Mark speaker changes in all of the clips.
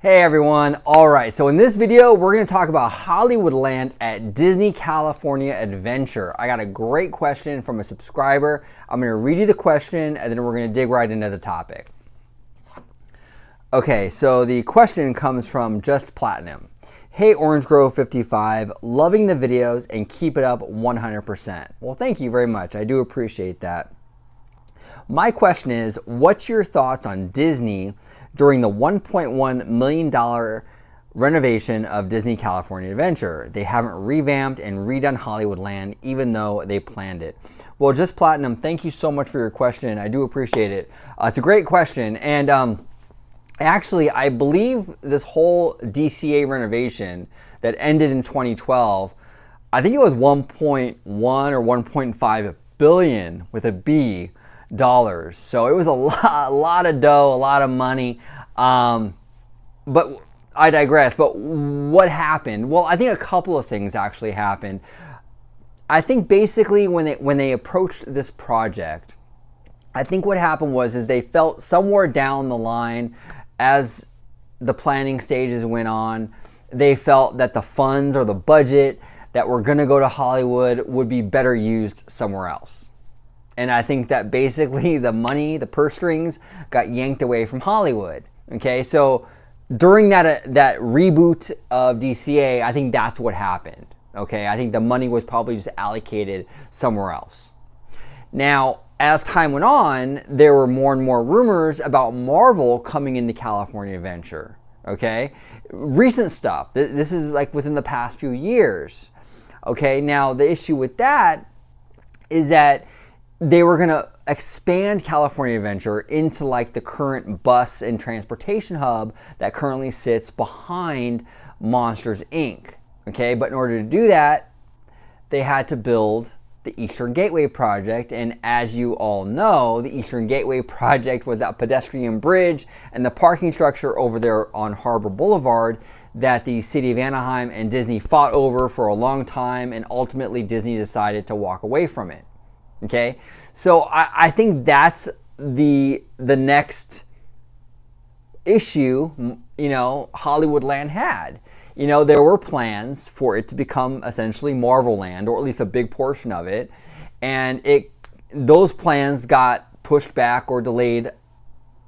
Speaker 1: Hey everyone, alright, so in this video we're going to talk about Hollywoodland at Disney California Adventure. I got a great question from a subscriber. I'm going to read you the question and then we're going to dig right into the topic. Okay, so the question comes from Just Platinum. Hey Orange Grove 55, loving the videos and keep it up 100%. Well, thank you very much. I do appreciate that. My question is, what's your thoughts on Disney during the $1.1 million renovation of Disney California Adventure? They haven't revamped and redone Hollywoodland even though they planned it. Well, Just Platinum, thank you so much for your question. I do appreciate it. It's a great question. And actually, I believe this whole DCA renovation that ended in 2012, I think it was 1.1 or 1.5 billion with a B dollars. So it was a lot of dough, a lot of money. But I digress. But what happened? Well, I think a couple of things actually happened. I think basically when they approached this project, I think what happened is they felt somewhere down the line as the planning stages went on, they felt that the funds or the budget that were going to go to Hollywood would be better used somewhere else. And I think that basically the money, the purse strings, got yanked away from Hollywood. Okay, so during that reboot of DCA, I think that's what happened. Okay, I think the money was probably just allocated somewhere else. Now, as time went on, there were more and more rumors about Marvel coming into California Adventure. Okay, recent stuff. This is like within the past few years. Okay, now the issue with that is that they were going to expand California Adventure into like the current bus and transportation hub that currently sits behind Monsters, Inc. Okay, but in order to do that, they had to build the Eastern Gateway Project. And as you all know, the Eastern Gateway Project was that pedestrian bridge and the parking structure over there on Harbor Boulevard that the city of Anaheim and Disney fought over for a long time, and ultimately Disney decided to walk away from it. Okay, so I think that's the next issue, Hollywoodland had. There were plans for it to become essentially Marvel Land, or at least a big portion of it, and those plans got pushed back or delayed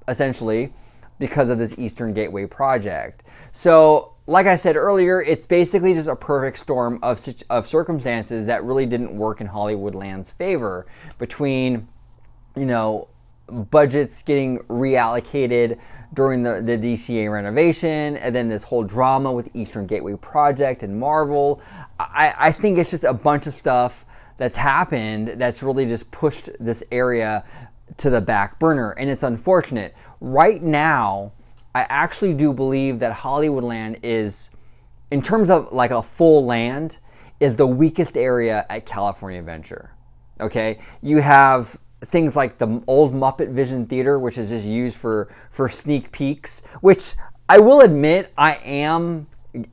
Speaker 1: essentially because of this Eastern Gateway project. So like I said earlier, it's basically just a perfect storm of circumstances that really didn't work in Hollywoodland's favor, between, budgets getting reallocated during the DCA renovation, and then this whole drama with Eastern Gateway Project and Marvel. I think it's just a bunch of stuff that's happened that's really just pushed this area to the back burner, and it's unfortunate. Right now, I actually do believe that Hollywoodland is, in terms of like a full land, is the weakest area at California Adventure. Okay, you have things like the old Muppet Vision Theater, which is just used for sneak peeks, which I will admit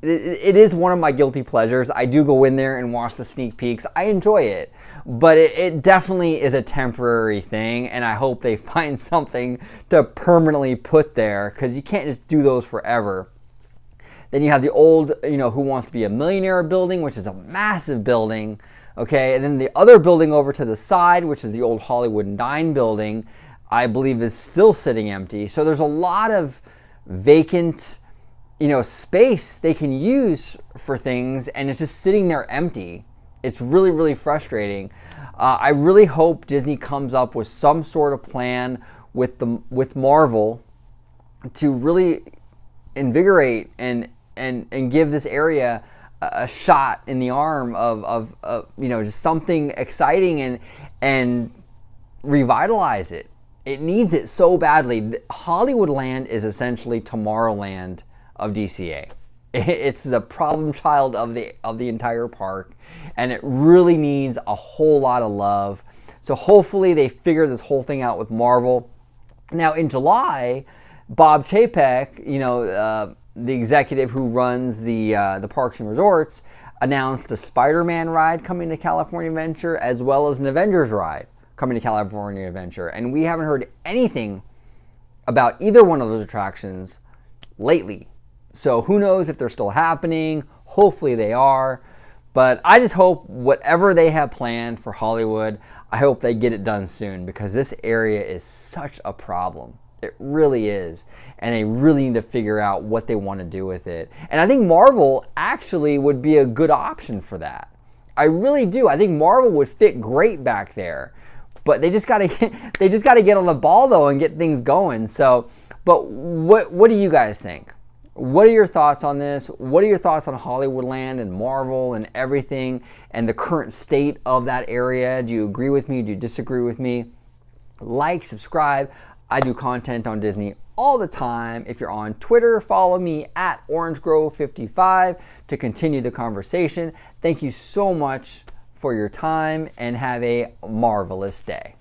Speaker 1: it is one of my guilty pleasures. I do go in there and watch the sneak peeks. I enjoy it, but it definitely is a temporary thing, and I hope they find something to permanently put there, because you can't just do those forever. Then you have the old, Who Wants to Be a Millionaire building, which is a massive building. Okay, and then the other building over to the side, which is the old Hollywood Dine building, I believe is still sitting empty. So there's a lot of vacant space they can use for things, and it's just sitting there empty. It's really, really frustrating. I really hope Disney comes up with some sort of plan with Marvel to really invigorate and give this area a shot in the arm of just something exciting and revitalize it. It needs it so badly. Hollywoodland is essentially Tomorrowland of DCA. It's the problem child of the entire park, and it really needs a whole lot of love. So hopefully they figure this whole thing out with Marvel. Now in July, Bob Chapek, the executive who runs the parks and resorts, announced a Spider-Man ride coming to California Adventure, as well as an Avengers ride coming to California Adventure. And we haven't heard anything about either one of those attractions lately. So who knows if they're still happening? Hopefully they are. But I just hope whatever they have planned for Hollywood, I hope they get it done soon, because this area is such a problem. It really is. And they really need to figure out what they want to do with it. And I think Marvel actually would be a good option for that. I really do. I think Marvel would fit great back there. But they just gotta get on the ball though and get things going. So, but what do you guys think? What are your thoughts on this? What are your thoughts on Hollywoodland and Marvel and everything and the current state of that area? Do you agree with me? Do you disagree with me? Like, subscribe. I do content on Disney all the time. If you're on Twitter, follow me at OrangeGrove55 to continue the conversation. Thank you so much for your time and have a marvelous day.